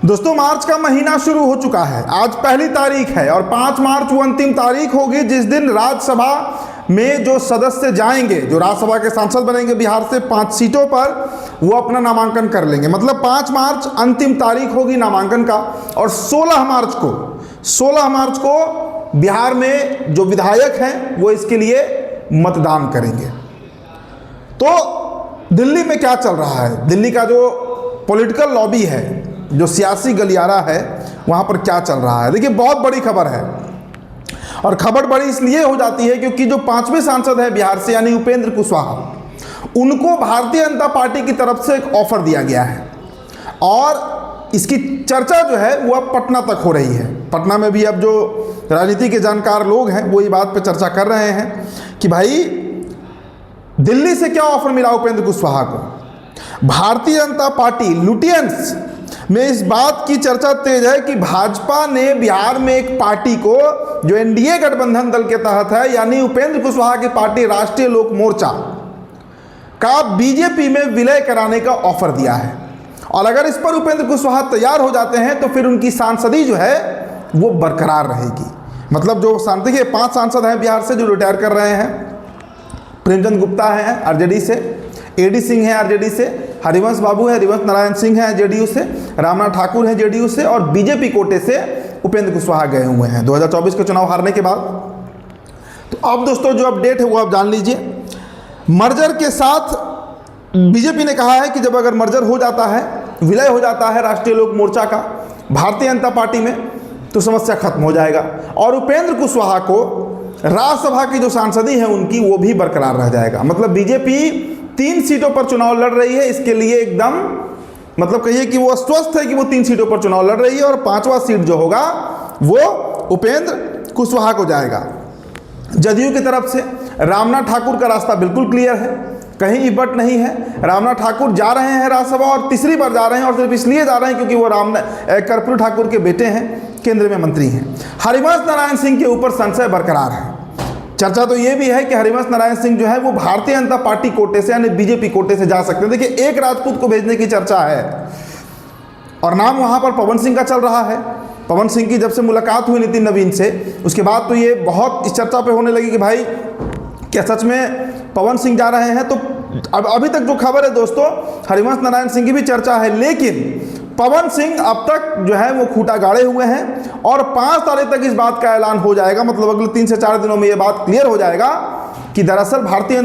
दोस्तों मार्च का महीना शुरू हो चुका है। आज पहली तारीख है और 5 मार्च वो अंतिम तारीख होगी जिस दिन राज्यसभा में जो सदस्य जाएंगे, जो राज्यसभा के सांसद बनेंगे बिहार से 5 सीटों पर, वो अपना नामांकन कर लेंगे। मतलब 5 मार्च अंतिम तारीख होगी नामांकन का और 16 मार्च को बिहार में जो विधायक हैं वो इसके लिए मतदान करेंगे। तो दिल्ली में क्या चल रहा है, दिल्ली का जो पॉलिटिकल लॉबी है, जो सियासी गलियारा है, वहाँ पर क्या चल रहा है। देखिए बहुत बड़ी खबर है और खबर बड़ी इसलिए हो जाती है क्योंकि जो 5वें सांसद है बिहार से यानी उपेंद्र कुशवाहा, उनको भारतीय जनता पार्टी की तरफ से एक ऑफर दिया गया है और इसकी चर्चा जो है वो अब पटना तक हो रही है। पटना में भी अब जो राजनीति के जानकार लोग हैं वो ये बात पर चर्चा कर रहे हैं कि भाई दिल्ली से क्या ऑफर मिला उपेंद्र कुशवाहा को। भारतीय जनता पार्टी लुटियंस में इस बात की चर्चा तेज है कि भाजपा ने बिहार में एक पार्टी को जो एनडीए गठबंधन दल के तहत है यानी उपेंद्र कुशवाहा की पार्टी राष्ट्रीय लोक मोर्चा का बीजेपी में विलय कराने का ऑफर दिया है। और अगर इस पर उपेंद्र कुशवाहा तैयार हो जाते हैं तो फिर उनकी सांसदी जो है वो बरकरार रहेगी। मतलब जो देखिए 5 सांसद हैं बिहार से जो रिटायर कर रहे हैं। प्रेमचंद गुप्ता हैं आरजेडी से, एडी सिंह हैं आरजेडी से, हरिवंश बाबू है, हरिवंश नारायण सिंह हैं जेडीयू से, रामनाथ ठाकुर हैं जेडीयू से और बीजेपी कोटे से उपेंद्र कुशवाहा गए हुए हैं 2024 के चुनाव हारने के बाद। तो अब दोस्तों जो अपडेट है वो आप जान लीजिए। मर्जर के साथ बीजेपी ने कहा है कि जब अगर मर्जर हो जाता है, विलय हो जाता है राष्ट्रीय लोक मोर्चा का भारतीय जनता पार्टी में, तो समस्या खत्म हो जाएगा और उपेंद्र कुशवाहा को राज्यसभा की जो सांसदी है उनकी वो भी बरकरार रह जाएगा। मतलब बीजेपी 3 सीटों पर चुनाव लड़ रही है, इसके लिए एकदम मतलब कहिए कि वो अस्वस्थ है कि वो 3 सीटों पर चुनाव लड़ रही है और 5वां सीट जो होगा वो उपेंद्र कुशवाहा को जाएगा। जदयू की तरफ से रामनाथ ठाकुर का रास्ता बिल्कुल क्लियर है, कहीं इबट नहीं है। रामनाथ ठाकुर जा रहे हैं राज्यसभा और तीसरी बार जा रहे हैं और सिर्फ इसलिए जा रहे हैं क्योंकि वो कर्पूरी ठाकुर के बेटे हैं, केंद्र में मंत्री हैं। हरिवंश नारायण सिंह के ऊपर संशय बरकरार है। चर्चा तो ये भी है कि हरिवंश नारायण सिंह जो है वो भारतीय जनता पार्टी कोटे से यानी बीजेपी कोटे से जा सकते हैं। देखिए एक राजपूत को भेजने की चर्चा है और नाम वहां पर पवन सिंह का चल रहा है। पवन सिंह की जब से मुलाकात हुई नितिन नवीन से, उसके बाद तो ये बहुत इस चर्चा पे होने लगी कि भाई क्या सच में पवन सिंह जा रहे हैं। तो अब अभी तक जो खबर है दोस्तों, हरिवंश नारायण सिंह की भी चर्चा है, लेकिन पवन सिंह अब तक जो है वो खूंटा गाड़े हुए हैं और 5 तारीख तक इस बात का ऐलान हो जाएगा। मतलब अगले 3 से 4 दिनों में ये बात क्लियर हो जाएगा कि दरअसल भारतीय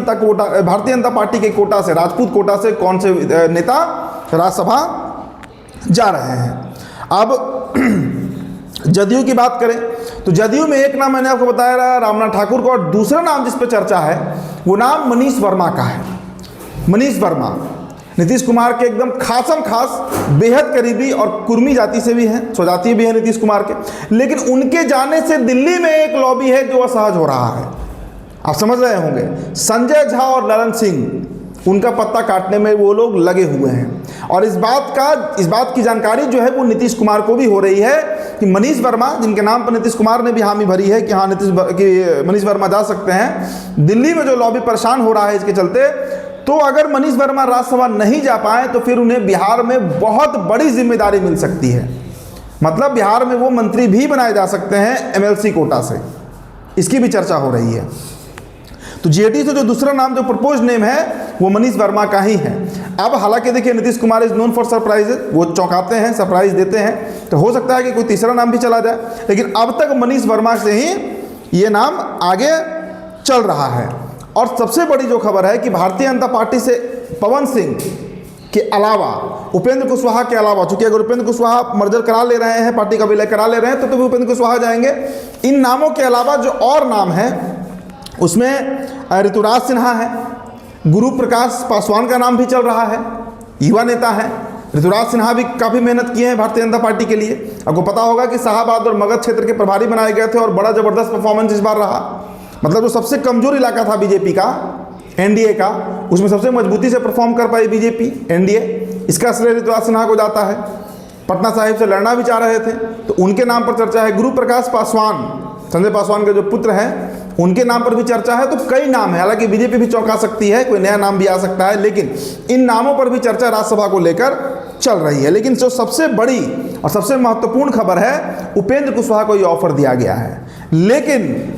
जनता पार्टी के कोटा से, राजपूत कोटा से कौन से नेता राज्यसभा जा रहे हैं। अब जदयू की बात करें तो जदयू में एक नाम मैंने आपको बताया रहा रामनाथ ठाकुर का और दूसरा नाम जिस पर चर्चा है वो नाम मनीष वर्मा का है। मनीष वर्मा नीतीश कुमार के एकदम खासम खास बेहद करीबी और कुर्मी जाति से भी हैं, स्वजातीय भी हैं नीतीश कुमार के, लेकिन उनके जाने से दिल्ली में एक लॉबी है जो असहज हो रहा है। आप समझ रहे होंगे, संजय झा और ललन सिंह उनका पत्ता काटने में वो लोग लगे हुए हैं और इस बात की जानकारी जो है वो नीतीश कुमार को भी हो रही है कि मनीष वर्मा, जिनके नाम पर नीतीश कुमार ने भी हामी भरी है कि हाँ मनीष वर्मा जा सकते हैं, दिल्ली में जो लॉबी परेशान हो रहा है इसके चलते, तो अगर मनीष वर्मा राज्यसभा नहीं जा पाए तो फिर उन्हें बिहार में बहुत बड़ी जिम्मेदारी मिल सकती है। मतलब बिहार में वो मंत्री भी बनाए जा सकते हैं एमएलसी कोटा से, इसकी भी चर्चा हो रही है। तो जेडी से जो दूसरा नाम जो प्रपोज नेम है वो मनीष वर्मा का ही है। अब हालांकि देखिए Nitish Kumar is known for surprises, वो चौंकाते हैं, सरप्राइज देते हैं, तो हो सकता है कि कोई तीसरा नाम भी चला जाए, लेकिन अब तक मनीष वर्मा से ही ये नाम आगे चल रहा है। और सबसे बड़ी जो खबर है कि भारतीय जनता पार्टी से पवन सिंह के अलावा, उपेंद्र कुशवाहा के अलावा, चूंकि अगर उपेंद्र कुशवाहा मर्जर करा ले रहे हैं, पार्टी का विलय करा ले रहे हैं, तो भी उपेंद्र कुशवाहा जाएंगे। इन नामों के अलावा जो और नाम है उसमें ऋतुराज सिन्हा है, गुरु प्रकाश पासवान का नाम भी चल रहा है, युवा नेता है। ऋतुराज सिन्हा भी काफ़ी मेहनत किए हैं भारतीय जनता पार्टी के लिए। आपको पता होगा कि शाहाबाद और मगध क्षेत्र के प्रभारी बनाए गए थे और बड़ा ज़बरदस्त परफॉर्मेंस इस बार रहा। मतलब जो सबसे कमजोर इलाका था बीजेपी का, एनडीए का, उसमें सबसे मजबूती से परफॉर्म कर पाई बीजेपी, एनडीए। इसका श्रेय ऋतुराज सिन्हा को जाता है। पटना साहिब से लड़ना भी चाह रहे थे तो उनके नाम पर चर्चा है। गुरु प्रकाश पासवान, संजय पासवान के जो पुत्र हैं, उनके नाम पर भी चर्चा है। तो कई नाम है, हालांकि बीजेपी भी चौंका सकती है, कोई नया नाम भी आ सकता है, लेकिन इन नामों पर भी चर्चा राज्यसभा को लेकर चल रही है। लेकिन जो सबसे बड़ी और सबसे महत्वपूर्ण खबर है, उपेंद्र कुशवाहा को ये ऑफर दिया गया है, लेकिन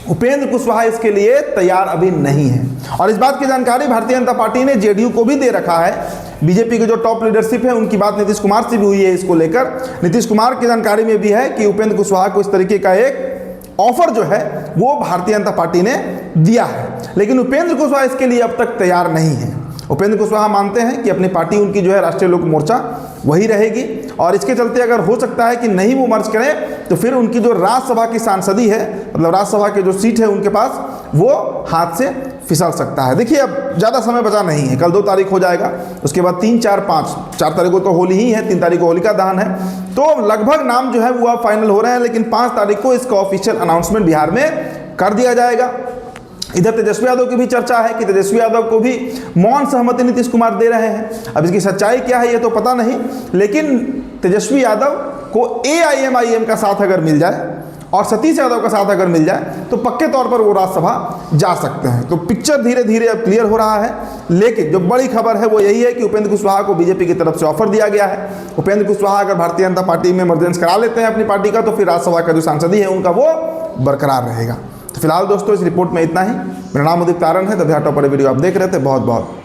उपेंद्र कुशवाहा इसके लिए तैयार अभी नहीं है। और इस बात की जानकारी भारतीय जनता पार्टी ने जेडीयू को भी दे रखा है। बीजेपी के जो टॉप लीडरशिप है उनकी बात नीतीश कुमार से भी हुई है इसको लेकर। नीतीश कुमार की जानकारी में भी है कि उपेंद्र कुशवाहा को इस तरीके का एक ऑफर जो है वो भारतीय जनता पार्टी ने दिया है, लेकिन उपेंद्र कुशवाहा इसके लिए अब तक तैयार नहीं है। उपेंद्र कुशवाहा मानते हैं कि अपनी पार्टी उनकी जो है राष्ट्रीय लोक मोर्चा वही रहेगी, और इसके चलते अगर हो सकता है कि नहीं वो मर्ज करें तो फिर उनकी जो राज्यसभा की सांसदी है, मतलब राज्यसभा के जो सीट है उनके पास, वो हाथ से फिसल सकता है। देखिए अब ज़्यादा समय बचा नहीं है, कल 2 तारीख हो जाएगा, उसके बाद 3, 4, 5, 4 तारीख को तो होली ही है, 3 तारीख को होलिका दहन है, तो लगभग नाम जो है वो अब फाइनल हो रहे हैं। लेकिन 5 तारीख को इसका ऑफिशियल अनाउंसमेंट बिहार में कर दिया जाएगा। इधर तेजस्वी यादव की भी चर्चा है कि तेजस्वी यादव को भी मौन सहमति नीतीश कुमार दे रहे हैं। अब इसकी सच्चाई क्या है ये तो पता नहीं, लेकिन तेजस्वी यादव को AIMIM का साथ अगर मिल जाए और सतीश यादव का साथ अगर मिल जाए तो पक्के तौर पर वो राज्यसभा जा सकते हैं। तो पिक्चर धीरे धीरे अब क्लियर हो रहा है, लेकिन जो बड़ी खबर है वो यही है कि उपेंद्र कुशवाहा को बीजेपी की तरफ से ऑफर दिया गया है। उपेंद्र कुशवाहा अगर भारतीय जनता पार्टी में मर्जेंस करा लेते हैं अपनी पार्टी का, तो फिर राज्यसभा का जो सांसदी है उनका वो बरकरार रहेगा। तो फिलहाल दोस्तों इस रिपोर्ट में इतना ही। मेरा नाम उदित तारण है, द बिहार टॉपर वीडियो आप देख रहे थे। बहुत बहुत